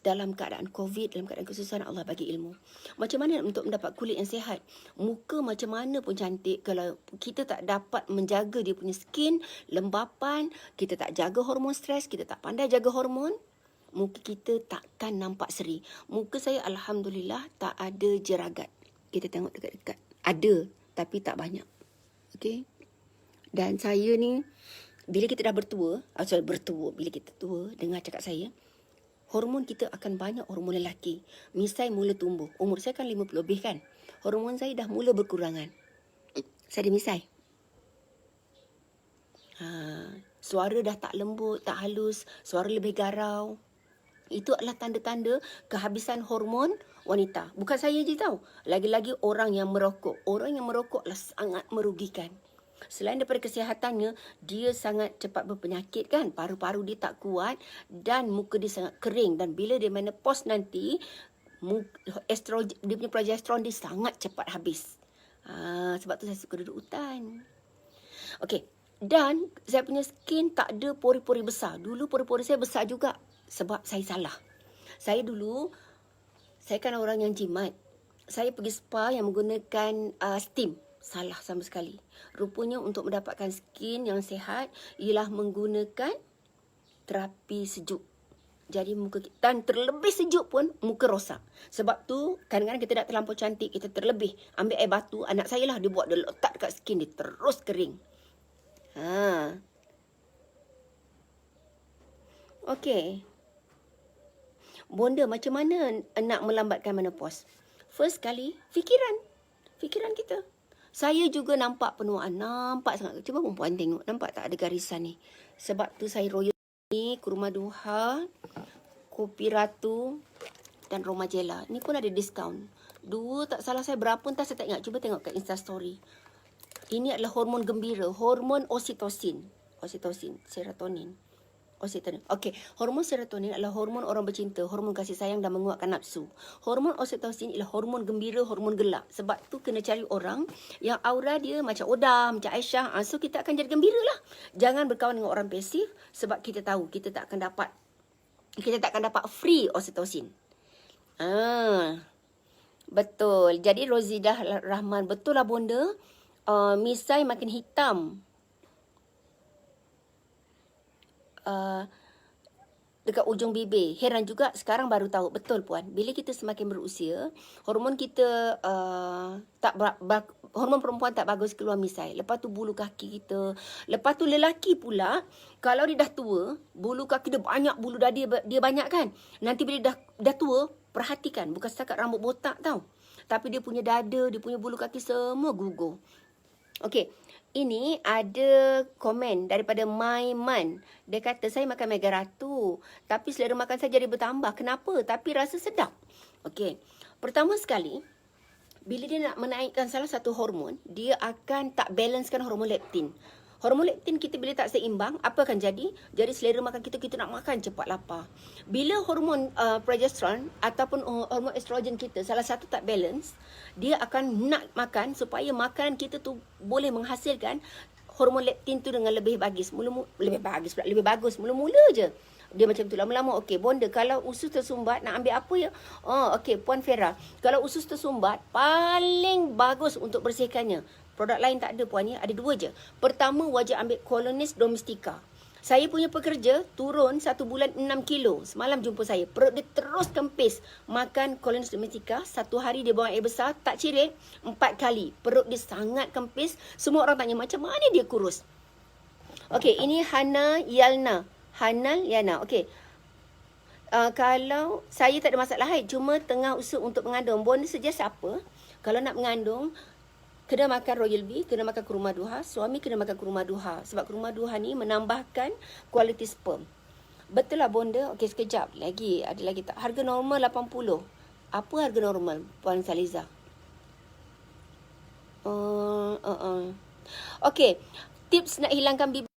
Dalam keadaan COVID, dalam keadaan kesusahan, Allah bagi ilmu. Macam mana untuk mendapat kulit yang sihat? Muka macam mana pun cantik, kalau kita tak dapat menjaga dia punya skin, lembapan, kita tak jaga hormon stres, kita tak pandai jaga hormon, muka kita takkan nampak seri. Muka saya Alhamdulillah tak ada jeragat. Kita tengok dekat-dekat. Ada, tapi tak banyak. Okay? Dan saya ni, bila kita dah bertua, bila kita tua, dengar cakap saya, hormon kita akan banyak hormon lelaki. Misai mula tumbuh. Umur saya kan 50 lebih kan. Hormon saya dah mula berkurangan. Saya ada misai. Suara dah tak lembut, tak halus. Suara lebih garau. Itu adalah tanda-tanda kehabisan hormon wanita. Bukan saya je tahu. Lagi-lagi orang yang merokok. Orang yang merokok adalah sangat merugikan. Selain daripada kesihatannya, dia sangat cepat berpenyakit kan. Paru-paru dia tak kuat dan muka dia sangat kering. Dan bila dia menopause nanti, dia punya progesteron dia sangat cepat habis. Sebab tu saya suka duduk hutan. Okey. Dan saya punya skin tak ada pori-pori besar. Dulu pori-pori saya besar juga sebab saya salah. Saya kan orang yang jimat. Saya pergi spa yang menggunakan steam. Salah sama sekali. Rupanya untuk mendapatkan skin yang sihat ialah menggunakan terapi sejuk. Jadi muka kita, dan terlebih sejuk pun muka rosak. Sebab tu kadang-kadang kita tak terlampau cantik, kita terlebih ambil air batu, anak saya lah dia buat, dia letak dekat skin dia terus kering. Okey. Bonda, macam mana nak melambatkan menopause? First kali, fikiran kita. Saya juga nampak penuaan. Nampak sangat. Cuba perempuan tengok. Nampak tak ada garisan ni? Sebab tu saya royal ni, Kurma Duha, Kopi Ratu dan Romajela. Ni pun ada diskaun. Dua tak salah saya berapa entah saya tak ingat. Cuba tengok kat Insta Story. Ini adalah hormon gembira. Hormon oksitosin. Serotonin. Okey, hormon serotonin adalah hormon orang bercinta, hormon kasih sayang dan menguatkan nafsu. Hormon oksitosin ialah hormon gembira, hormon gelak. Sebab tu kena cari orang yang aura dia macam Oda, macam Aisyah. So kita akan jadi gembira lah. Jangan berkawan dengan orang pasif sebab kita tahu kita tak akan dapat free oksitosin. Betul. Jadi Rozidah Rahman, betul lah bonda. Misai makin hitam. Dekat ujung bibir. Heran juga sekarang baru tahu. Betul puan. Bila kita semakin berusia, hormon kita hormon perempuan tak bagus keluar misai. Lepas tu bulu kaki kita. Lepas tu lelaki pula, kalau dia dah tua, bulu kaki dia banyak, bulu dada dia banyak kan. Nanti bila dah tua, perhatikan. Bukan setakat rambut botak tau. Tapi dia punya dada, dia punya bulu kaki semua gugur. Okey. Ini ada komen daripada Maiman. Dia kata, saya makan Mega Ratu, tapi selera makan saya jadi bertambah. Kenapa? Tapi rasa sedap. Okey. Pertama sekali, bila dia nak menaikkan salah satu hormon, dia akan tak balancekan hormon leptin. Hormon leptin kita bila tak seimbang, apa akan jadi? Jadi selera makan kita nak makan cepat lapar. Bila hormon progesteron ataupun hormon estrogen kita salah satu tak balance, dia akan nak makan supaya makanan kita tu boleh menghasilkan hormon leptin tu dengan lebih bagus. Lebih bagus. Mula-mula je dia macam tu. Lama-lama, okey, bonda, kalau usus tersumbat nak ambil apa ya? Okey, Puan Farah, kalau usus tersumbat paling bagus untuk bersihkannya, produk lain tak ada puan ya, ada dua je. Pertama, wajib ambil Colonis Domestica. Saya punya pekerja turun 1 bulan 6 kilo. Semalam jumpa saya, perut dia terus kempis. Makan Colonis Domestica, 1 hari dia buang air besar, tak cirit, 4 kali. Perut dia sangat kempis. Semua orang tanya macam mana dia kurus. Okey, ini Hana Yana. Okey. Kalau saya tak ada masalah haid, cuma tengah usaha untuk mengandung. Bonda suggest apa? Kalau nak mengandung, kena makan Royal Bee, kena makan Kurma Duha. Suami kena makan Kurma Duha. Sebab Kurma Duha ni menambahkan kualiti sperm. Betul lah bonda. Okey, sekejap lagi. Ada lagi tak? Harga normal 80. Apa harga normal, Puan Saliza? Okey, tips nak hilangkan bibir.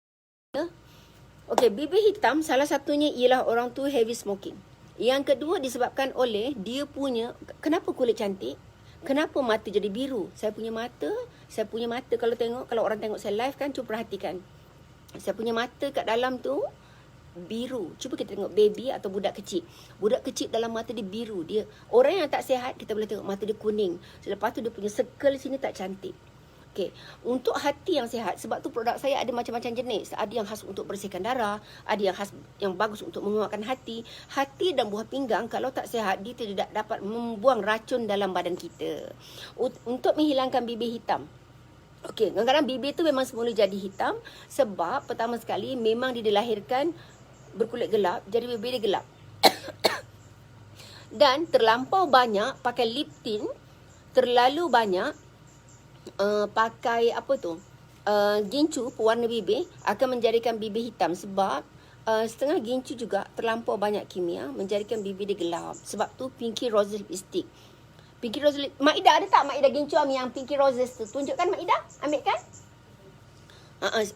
Okey, bibir hitam salah satunya ialah orang tu heavy smoking. Yang kedua disebabkan oleh dia punya, kenapa kulit cantik? Kenapa mata jadi biru? Saya punya mata kalau orang tengok saya live kan, cuba perhatikan. Saya punya mata kat dalam tu biru. Cuba kita tengok baby atau budak kecil. Budak kecil dalam mata dia biru. Dia orang yang tak sihat, kita boleh tengok mata dia kuning. Selepas tu dia punya circle sini tak cantik. Okey, untuk hati yang sihat, sebab tu produk saya ada macam-macam jenis. Ada yang khas untuk bersihkan darah, ada yang khas yang bagus untuk menguatkan hati. Hati dan buah pinggang kalau tak sihat, dia tidak dapat membuang racun dalam badan kita. Untuk menghilangkan bibir hitam. Okey, kadang-kadang bibir tu memang semula jadi hitam sebab pertama sekali memang dia dilahirkan berkulit gelap, jadi bibir dia gelap. Dan terlampau banyak pakai lip tint, terlalu banyak pakai gincu pewarna bibir akan menjadikan bibir hitam sebab setengah gincu juga terlampau banyak kimia menjadikan bibir dia gelap. Sebab tu Pinky Roses lipstick. Pinky Roses Maida ada tak Maida gincu yang Pinky Roses tu? Tunjukkan Maida, ambil kan?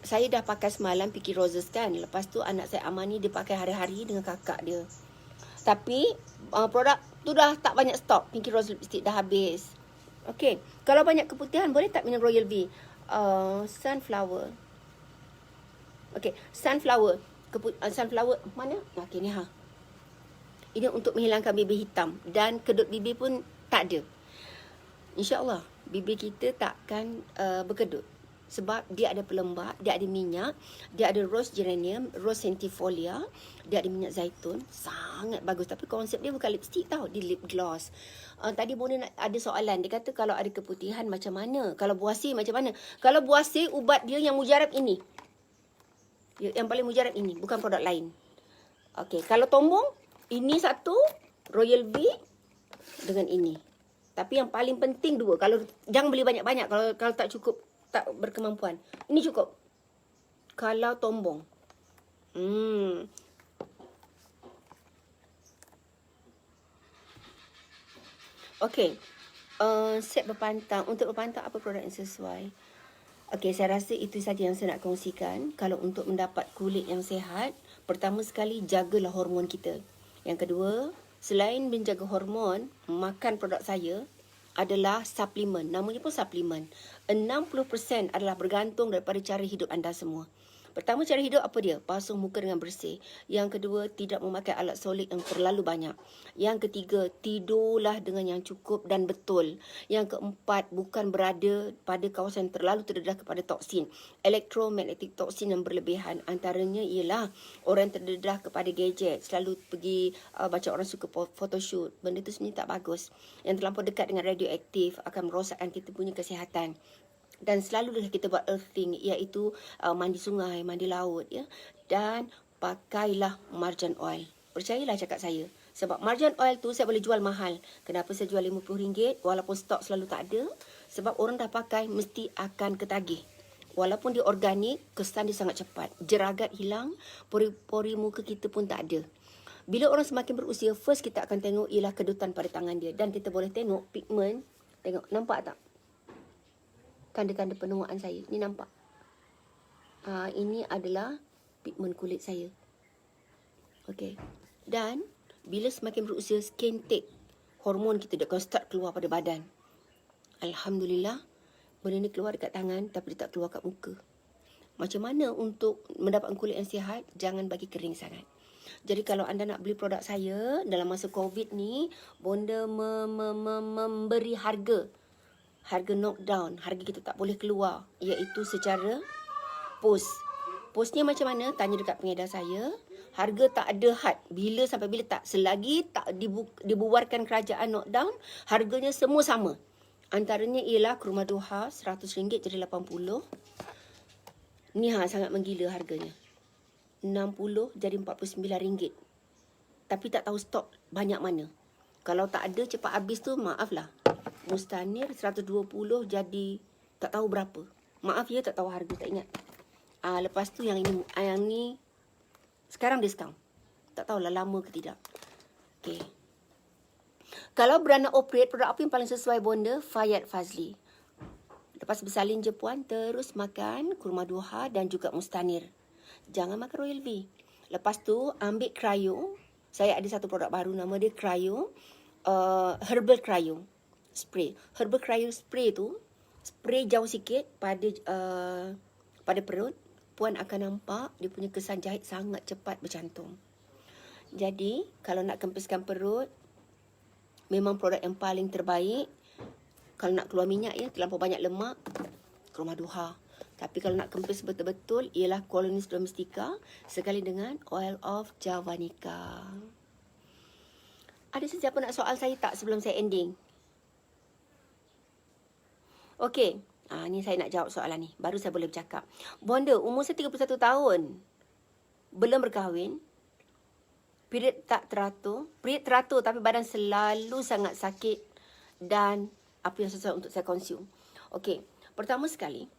Saya dah pakai semalam Pinky Roses kan. Lepas tu anak saya Amani dia pakai hari-hari dengan kakak dia. Tapi produk tu dah tak banyak stok. Pinky Roses lipstick dah habis. Okey, kalau banyak keputihan boleh tak minum Royal V? Sunflower. Okey, sunflower. Sunflower mana? Okey ni ha. Ini untuk menghilangkan bibir hitam dan kedut bibir pun tak ada. InsyaAllah bibir kita takkan berkedut. Sebab dia ada pelembab, dia ada minyak, dia ada rose geranium, rose centifolia, dia ada minyak zaitun. Sangat bagus. Tapi konsep dia bukan lipstick tau, dia lip gloss. Tadi Bona ada soalan. Dia kata kalau ada keputihan macam mana? Kalau buasi macam mana? Kalau buasi, ubat dia yang mujarab ini. Yang paling mujarab ini, bukan produk lain. Okey, kalau tombong, ini satu, Royal V dengan ini. Tapi yang paling penting dua. Kalau jangan beli banyak-banyak kalau tak cukup, tak berkemampuan. Ini cukup. Kalau tombong. Okey. Set berpantang. Untuk berpantang apa produk yang sesuai? Okey, saya rasa itu saja yang saya nak kongsikan. Kalau untuk mendapat kulit yang sihat, pertama sekali jagalah hormon kita. Yang kedua, selain menjaga hormon, makan produk saya adalah suplemen. Namanya pun suplemen. 60% adalah bergantung daripada cara hidup anda semua. Pertama, cara hidup apa dia? Basuh muka dengan bersih. Yang kedua, tidak memakai alat solid yang terlalu banyak. Yang ketiga, tidurlah dengan yang cukup dan betul. Yang keempat, bukan berada pada kawasan yang terlalu terdedah kepada toksin. Elektromagnetik toksin yang berlebihan. Antaranya ialah orang yang terdedah kepada gadget. Selalu pergi baca orang suka photoshoot. Benda tu sebenarnya tak bagus. Yang terlampau dekat dengan radioaktif akan merosakkan kita punya kesihatan. Dan selalu kita buat earthing, iaitu mandi sungai, mandi laut, ya. Dan pakailah marjan oil. Percayalah cakap saya. Sebab marjan oil tu saya boleh jual mahal. Kenapa saya jual RM50 walaupun stok selalu tak ada? Sebab orang dah pakai mesti akan ketagih. Walaupun dia organik, kesan dia sangat cepat. Jeragat hilang, pori-pori muka kita pun tak ada. Bila orang semakin berusia, first kita akan tengok ialah kedutan pada tangan dia. Dan kita boleh tengok pigment. Tengok, nampak tak? Tanda-tanda penuaan saya. Ni nampak. Ini adalah pigment kulit saya. Okey. Dan bila semakin berusia, skin take. Hormon kita dia akan start keluar pada badan. Alhamdulillah. Benda ni keluar dekat tangan tapi dia tak keluar kat muka. Macam mana untuk mendapatkan kulit yang sihat? Jangan bagi kering sangat. Jadi kalau anda nak beli produk saya dalam masa COVID ni, Bonda memberi harga knockdown, harga kita tak boleh keluar, iaitu secara post. Postnya macam mana? Tanya dekat pengedar saya. Harga tak ada had. Bila sampai bila tak. Selagi tak dibubarkan kerajaan knockdown, harganya semua sama. Antaranya ialah Kurma Duha RM100 jadi RM80. Ni sangat menggila harganya. RM60 jadi RM49. Tapi tak tahu stok banyak mana. Kalau tak ada cepat habis tu, maaflah. Mustanir 120 jadi tak tahu berapa. Maaf ya, tak tahu harga, tak ingat. Lepas tu yang ni sekarang diskaun. tak tahulah lama ke tidak. Okey. Kalau beranda operate, produk apa yang paling sesuai bonda? Fayad Fazli. Lepas bersalin je puan, terus makan kurma duha dan juga mustanir. Jangan makan Royal V. Lepas tu ambil cryo. Saya ada satu produk baru nama dia cryo. Herbal cryo spray. Herbal cryo spray tu, spray jauh sikit pada perut. Puan akan nampak dia punya kesan jahit sangat cepat bercantum. Jadi, kalau nak kempiskan perut, memang produk yang paling terbaik. Kalau nak keluar minyak ya, terlampau banyak lemak, kurma duha. Tapi kalau nak kempis betul-betul, ialah Colonis Domestica sekali dengan Oil of Javanica. Ada sesiapa nak soal saya tak sebelum saya ending? Okey, ni saya nak jawab soalan ni. Baru saya boleh bercakap. Bonda, umur saya 31 tahun. Belum berkahwin. Period tak teratur. Period teratur tapi badan selalu sangat sakit. Dan apa yang sesuai untuk saya consume. Okey, pertama sekali,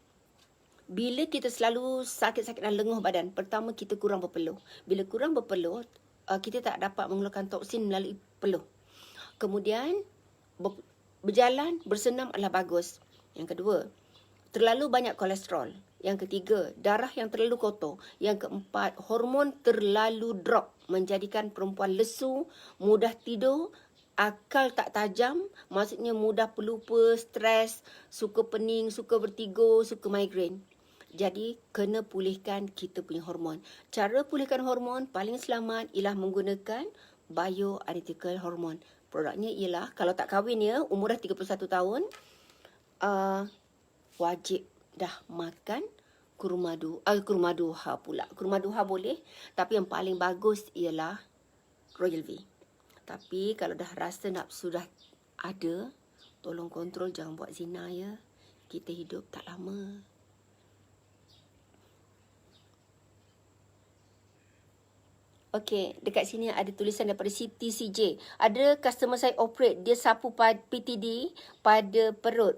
bila kita selalu sakit-sakit dan lenguh badan, pertama kita kurang berpeluh. Bila kurang berpeluh, kita tak dapat mengeluarkan toksin melalui peluh. Kemudian, berjalan, bersenam adalah bagus. Yang kedua, terlalu banyak kolesterol. Yang ketiga, darah yang terlalu kotor. Yang keempat, hormon terlalu drop menjadikan perempuan lesu, mudah tidur, akal tak tajam, maksudnya mudah pelupa, stres, suka pening, suka vertigo, suka migraine. Jadi, kena pulihkan kita punya hormon. Cara pulihkan hormon paling selamat ialah menggunakan bioidentical hormon. Produknya ialah, kalau tak kahwin ya, umur dah 31 tahun, wajib dah makan kurma duha pula. Kurma duha boleh, tapi yang paling bagus ialah Royal V. Tapi kalau dah rasa nafsu dah ada, tolong kontrol, jangan buat zina ya. Kita hidup tak lama. Okey, dekat sini ada tulisan daripada Siti CJ. Ada customer saya operate, dia sapu PTD pada perut.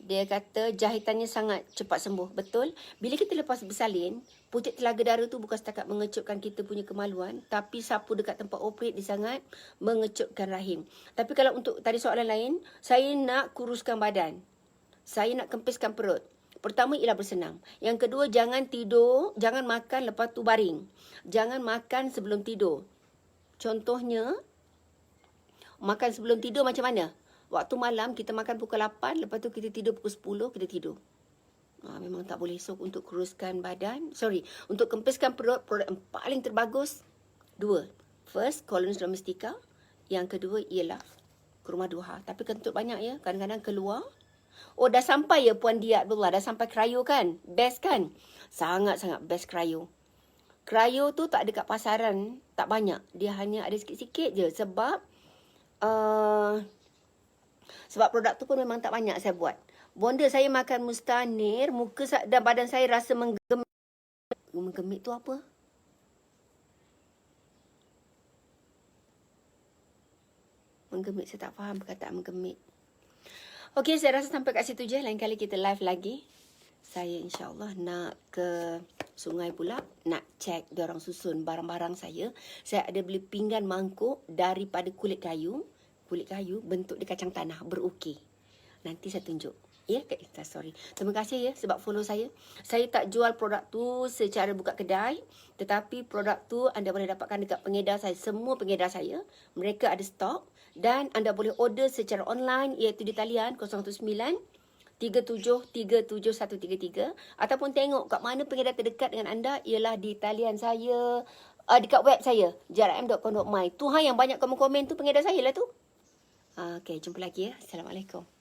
Dia kata jahitannya sangat cepat sembuh. Betul? Bila kita lepas bersalin, putik telaga darah tu bukan setakat mengecupkan kita punya kemaluan, tapi sapu dekat tempat operate dia sangat mengecupkan rahim. Tapi kalau untuk tadi soalan lain, saya nak kuruskan badan. Saya nak kempiskan perut. Pertama ialah bersenam. Yang kedua, jangan tidur, jangan makan lepas tu baring. Jangan makan sebelum tidur. Contohnya, makan sebelum tidur macam mana? Waktu malam kita makan pukul 8, lepas tu kita tidur pukul 10, kita tidur. Memang tak boleh. So, untuk kuruskan badan, untuk kempiskan perut, produk yang paling terbagus, dua. First, Colonis Domestica. Yang kedua ialah kurma duha. Tapi kentut banyak ya, kadang-kadang keluar. Oh, dah sampai ya Puan Dia Abdullah, dah sampai cryo kan? Best kan? Sangat-sangat best cryo. Cryo tu tak ada kat pasaran, tak banyak. Dia hanya ada sikit-sikit je sebab produk tu pun memang tak banyak saya buat. Bonda, saya makan mustanir, muka dan badan saya rasa menggemit. Menggemit tu apa? Menggemit, saya tak faham perkataan menggemit. Okey, saya rasa sampai kat situ je. Lain kali kita live lagi. Saya insyaAllah nak ke sungai pula. Nak cek diorang susun barang-barang saya. Saya ada beli pinggan mangkuk daripada kulit kayu. Kulit kayu bentuk dia kacang tanah. Berukir. Nanti saya tunjuk. Ya, sorry. Terima kasih ya sebab follow saya. Saya tak jual produk tu secara buka kedai. Tetapi produk tu anda boleh dapatkan dekat pengedar saya. Semua pengedar saya. Mereka ada stok. Dan anda boleh order secara online iaitu di talian 019-3737-133 ataupun tengok kat mana pengedar terdekat dengan anda ialah di talian saya, dekat web saya jrm.com.my. Tu yang banyak komen-komen tu pengedar saya lah tu. Okey, jumpa lagi ya. Assalamualaikum.